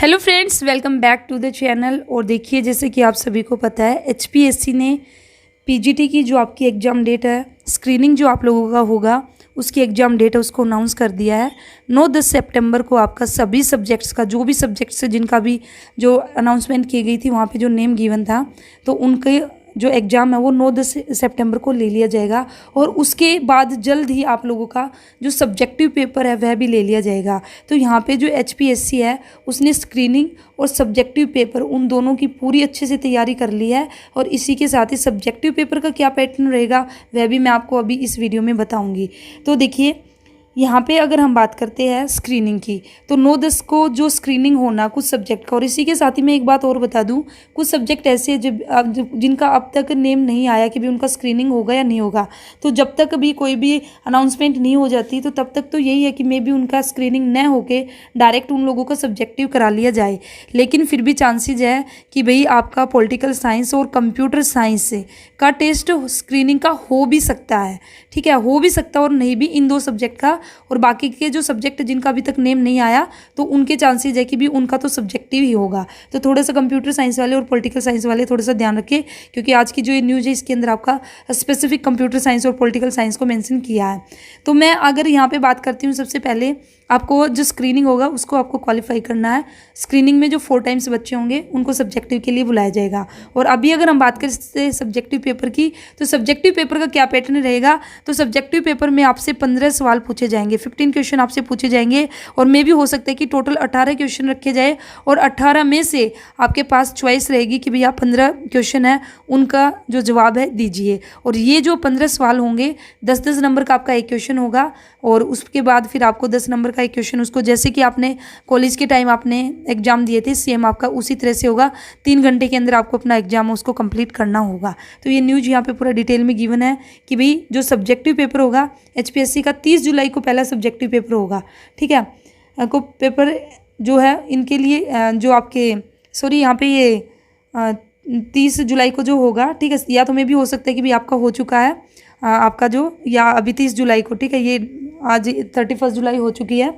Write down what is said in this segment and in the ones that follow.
Hello friends, welcome back to the channel. और देखिए, जैसे कि आप सभी को पता है, एचपीएससी ने पीजीटी की जो आपकी एग्ज़ाम डेट है, स्क्रीनिंग जो आप लोगों का होगा उसकी एग्ज़ाम डेट है, उसको अनाउंस कर दिया है। 9-10 सितंबर को आपका सभी सब्जेक्ट्स का, जो भी सब्जेक्ट्स से जिनका भी जो अनाउंसमेंट की गई थी वहाँ पे जो नेम गिवन था, तो उनके जो एग्ज़ाम है वो 9-10 सितंबर को ले लिया जाएगा। और उसके बाद जल्द ही आप लोगों का जो सब्जेक्टिव पेपर है वह भी ले लिया जाएगा। तो यहाँ पे जो एचपीएससी है उसने स्क्रीनिंग और सब्जेक्टिव पेपर उन दोनों की पूरी अच्छे से तैयारी कर ली है। और इसी के साथ ही सब्जेक्टिव पेपर का क्या पैटर्न रहेगा वह भी मैं आपको अभी इस वीडियो में बताऊँगी। तो देखिए, यहाँ पे अगर हम बात करते हैं स्क्रीनिंग की, तो 9-10 को जो स्क्रीनिंग होना कुछ सब्जेक्ट का। और इसी के साथ ही मैं एक बात और बता दूँ, कुछ सब्जेक्ट ऐसे हैं जिनका अब तक नेम नहीं आया कि भी उनका स्क्रीनिंग होगा या नहीं होगा। तो जब तक भी कोई भी अनाउंसमेंट नहीं हो जाती तो तब तक तो यही है कि मे बी उनका स्क्रीनिंग न होके डायरेक्ट उन लोगों का सब्जेक्टिव करा लिया जाए। लेकिन फिर भी चांसेज है कि भाई आपका पॉलिटिकल साइंस और कंप्यूटर साइंस से का टेस्ट स्क्रीनिंग का हो भी सकता है। ठीक है, हो भी सकता है और नहीं भी, इन दो सब्जेक्ट का। और बाकी के जो सब्जेक्ट जिनका अभी तक नेम नहीं आया तो उनके चांसेस है कि भी उनका तो सब्जेक्टिव ही होगा। तो थोड़ा सा कंप्यूटर साइंस वाले और पॉलिटिकल साइंस वाले थोड़ा सा ध्यान रखें, क्योंकि आज की जो ये न्यूज़ है इसके अंदर आपका स्पेसिफिक कंप्यूटर साइंस और पॉलिटिकल साइंस को मेंशन किया है। तो मैं अगर यहाँ पे बात करती हूँ, सबसे पहले आपको जो स्क्रीनिंग होगा उसको आपको क्वालिफाई करना है। स्क्रीनिंग में जो 4 टाइम्स बच्चे होंगे उनको सब्जेक्टिव के लिए बुलाया जाएगा। और अभी अगर हम बात करें सब्जेक्टिव पेपर की, तो सब्जेक्टिव पेपर का क्या पैटर्न रहेगा। तो सब्जेक्टिव पेपर में आपसे 15 सवाल पूछे जाएंगे, 15 क्वेश्चन आपसे पूछे जाएंगे। और मे भी हो सकता है कि टोटल 18 क्वेश्चन रखे जाए और 18 में से आपके पास चॉइस रहेगी कि भैया 15 क्वेश्चन है उनका जो जवाब है दीजिए। और ये जो 15 सवाल होंगे, 10-10 नंबर का आपका एक क्वेश्चन होगा। और उसके बाद फिर आपको 10 नंबर का एक क्वेश्चन, उसको जैसे कि आपने कॉलेज के टाइम आपने एग्जाम दिए थे सेम आपका उसी तरह से होगा। 3 घंटे के अंदर आपको अपना एग्जाम उसको कंप्लीट करना होगा। तो ये न्यूज़ यहाँ पे पूरा डिटेल में गिवन है कि भाई जो सब्जेक्टिव पेपर होगा एचपीएससी का 30 जुलाई को पहला सब्जेक्टिव पेपर होगा। ठीक है, को पेपर जो है इनके लिए जो आपके यहाँ पे ये 30 जुलाई को जो होगा, ठीक है, या तो में भी हो सकता है कि भी आपका हो चुका है आपका जो, या अभी 30 जुलाई को, ठीक है, ये आज 31 जुलाई हो चुकी है,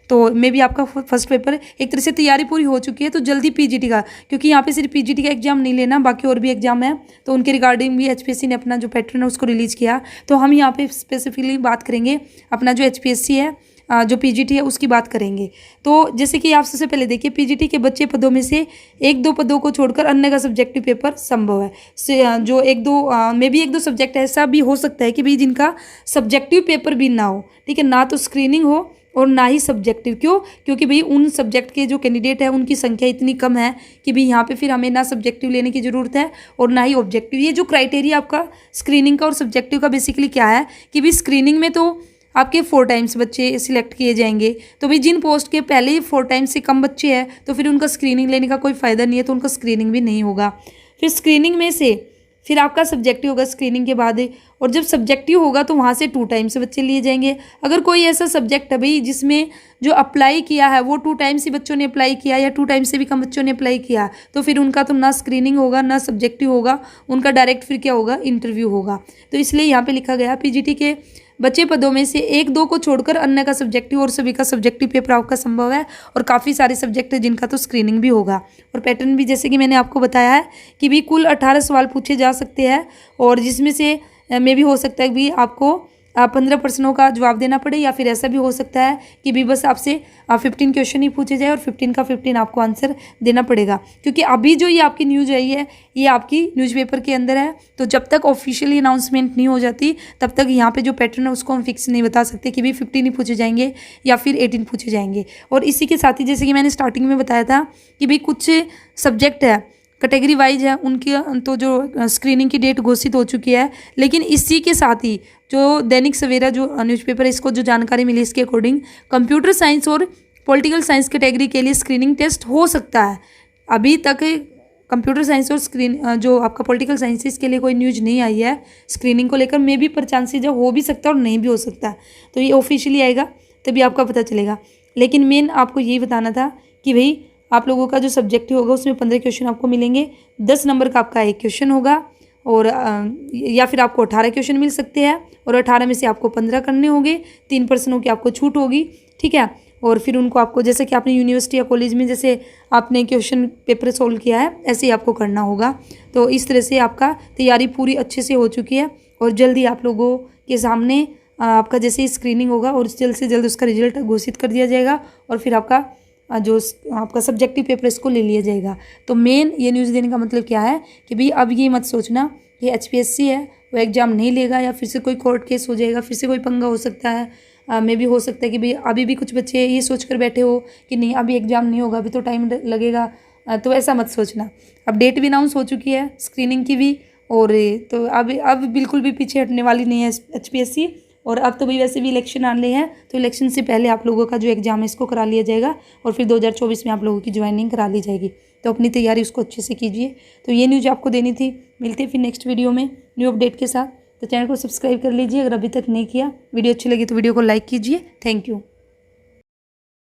तो मे भी आपका फर्स्ट पेपर एक तरह से तैयारी पूरी हो चुकी है। तो जल्दी पीजीटी का, क्योंकि यहाँ पे सिर्फ पीजीटी का एग्जाम नहीं लेना, बाकी और भी एग्जाम है, तो उनके रिगार्डिंग भी एचपीएससी ने अपना जो पैटर्न है उसको रिलीज़ किया। तो हम यहाँ पे स्पेसिफिकली बात करेंगे अपना जो एचपीएससी है, जो पीजीटी है उसकी बात करेंगे। तो जैसे कि आप सबसे पहले देखिए, पीजीटी के बच्चे पदों में से 1-2 पदों को छोड़कर अन्य का सब्जेक्टिव पेपर संभव है। जो 1-2 में भी 1-2 सब्जेक्ट ऐसा भी हो सकता है कि भाई जिनका सब्जेक्टिव पेपर भी ना हो। ठीक है, ना तो स्क्रीनिंग हो और ना ही सब्जेक्टिव। क्यों? क्योंकि भाई उन सब्जेक्ट के जो कैंडिडेट है उनकी संख्या इतनी कम है कि भाई यहाँ पे फिर हमें ना सब्जेक्टिव लेने की ज़रूरत है और ना ही ऑब्जेक्टिव। ये जो क्राइटेरिया आपका स्क्रीनिंग का और सब्जेक्टिव का बेसिकली क्या है कि भाई स्क्रीनिंग में तो आपके 4 टाइम्स बच्चे सिलेक्ट किए जाएंगे। तो भाई जिन पोस्ट के पहले ही 4 टाइम्स से कम बच्चे हैं तो फिर उनका स्क्रीनिंग लेने का कोई फ़ायदा नहीं है, तो उनका स्क्रीनिंग भी नहीं होगा। फिर स्क्रीनिंग में से फिर आपका सब्जेक्टिव होगा स्क्रीनिंग के बाद। और जब सब्जेक्टिव होगा तो वहाँ से 2 टाइम्स से बच्चे लिए जाएंगे। अगर कोई ऐसा सब्जेक्ट है भाई जिसमें जो अप्लाई किया है वो 2 टाइम्स ही बच्चों ने अप्लाई किया या 2 टाइम्स से भी कम बच्चों ने अप्लाई किया, तो फिर उनका तो ना स्क्रीनिंग होगा ना सब्जेक्टिव होगा, उनका डायरेक्ट फिर क्या होगा, इंटरव्यू होगा। तो इसलिए यहाँ पे लिखा गया पीजीटी के बचे पदों में से 1-2 को छोड़कर अन्य का सब्जेक्टिव और सभी का सब्जेक्टिव पेपर आपका संभव है। और काफ़ी सारे सब्जेक्ट है जिनका तो स्क्रीनिंग भी होगा। और पैटर्न भी जैसे कि मैंने आपको बताया है कि भी कुल 18 सवाल पूछे जा सकते हैं, और जिसमें से में भी हो सकता है कि आपको 15 प्रश्नों का जवाब देना पड़े, या फिर ऐसा भी हो सकता है कि भी बस आपसे 15 क्वेश्चन ही पूछे जाए और 15 का 15 आपको आंसर देना पड़ेगा। क्योंकि अभी जो ये आपकी न्यूज़ आई है ये आपकी न्यूज़पेपर के अंदर है, तो जब तक ऑफिशियली अनाउंसमेंट नहीं हो जाती तब तक यहाँ पे जो पैटर्न है उसको हम फिक्स नहीं बता सकते कि भी 15 ही पूछे जाएंगे या फिर 18 पूछे जाएंगे। और इसी के साथ ही जैसे कि मैंने स्टार्टिंग में बताया था कि भाई कुछ सब्जेक्ट है कैटेगरी वाइज है उनकी, तो जो स्क्रीनिंग की डेट घोषित हो चुकी है। लेकिन इसी के साथ ही जो दैनिक सवेरा जो न्यूज़पेपर है, इसको जो जानकारी मिली इसके अकॉर्डिंग कंप्यूटर साइंस और पॉलिटिकल साइंस कैटेगरी के लिए स्क्रीनिंग टेस्ट हो सकता है। अभी तक कंप्यूटर साइंस और जो आपका पॉलिटिकल साइंस है इसके लिए कोई न्यूज़ नहीं आई है स्क्रीनिंग को लेकर। मे भी पर चांसेज हो भी सकता है और नहीं भी हो सकता है, तो ये ऑफिशियली आएगा तभी आपका पता चलेगा। लेकिन मेन आपको यही बताना था कि भाई आप लोगों का जो सब्जेक्टिव होगा उसमें 15 क्वेश्चन आपको मिलेंगे। 10 नंबर का आपका एक क्वेश्चन होगा, और या फिर आपको 18 क्वेश्चन मिल सकते हैं, और 18 में से आपको 15 करने होंगे। 3 प्रश्नों की आपको छूट होगी। ठीक है, और फिर उनको आपको जैसे कि आपने यूनिवर्सिटी या कॉलेज में जैसे आपने क्वेश्चन पेपर सोल्व किया है ऐसे ही आपको करना होगा। तो इस तरह से आपका तैयारी पूरी अच्छे से हो चुकी है और जल्दी आप लोगों के सामने आपका जैसे ही स्क्रीनिंग होगा और जल्द से जल्द उसका रिजल्ट घोषित कर दिया जाएगा और फिर आपका जो आपका सब्जेक्टिव पेपर इसको ले लिया जाएगा। तो मेन ये न्यूज़ देने का मतलब क्या है कि भाई अब ये मत सोचना कि HPSC है वो एग्ज़ाम नहीं लेगा या फिर से कोई कोर्ट केस हो जाएगा, फिर से कोई पंगा हो सकता है। मे भी हो सकता है कि भाई अभी भी कुछ बच्चे ये सोच कर बैठे हो कि नहीं अभी एग्ज़ाम नहीं होगा, अभी तो टाइम लगेगा। तो ऐसा मत सोचना। अब डेट भी अनाउंस हो चुकी है स्क्रीनिंग की भी, और तो अब बिल्कुल भी पीछे हटने वाली नहीं है HPSC। और अब तो भाई वैसे भी इलेक्शन आने हैं, तो इलेक्शन से पहले आप लोगों का जो एग्ज़ाम है इसको करा लिया जाएगा और फिर 2024 में आप लोगों की ज्वाइनिंग करा ली जाएगी। तो अपनी तैयारी उसको अच्छे से कीजिए। तो ये न्यूज़ आपको देनी थी। मिलते हैं फिर नेक्स्ट वीडियो में न्यू अपडेट के साथ। तो चैनल को सब्सक्राइब कर लीजिए अगर अभी तक नहीं किया। वीडियो अच्छी लगी तो वीडियो को लाइक कीजिए। Thank you.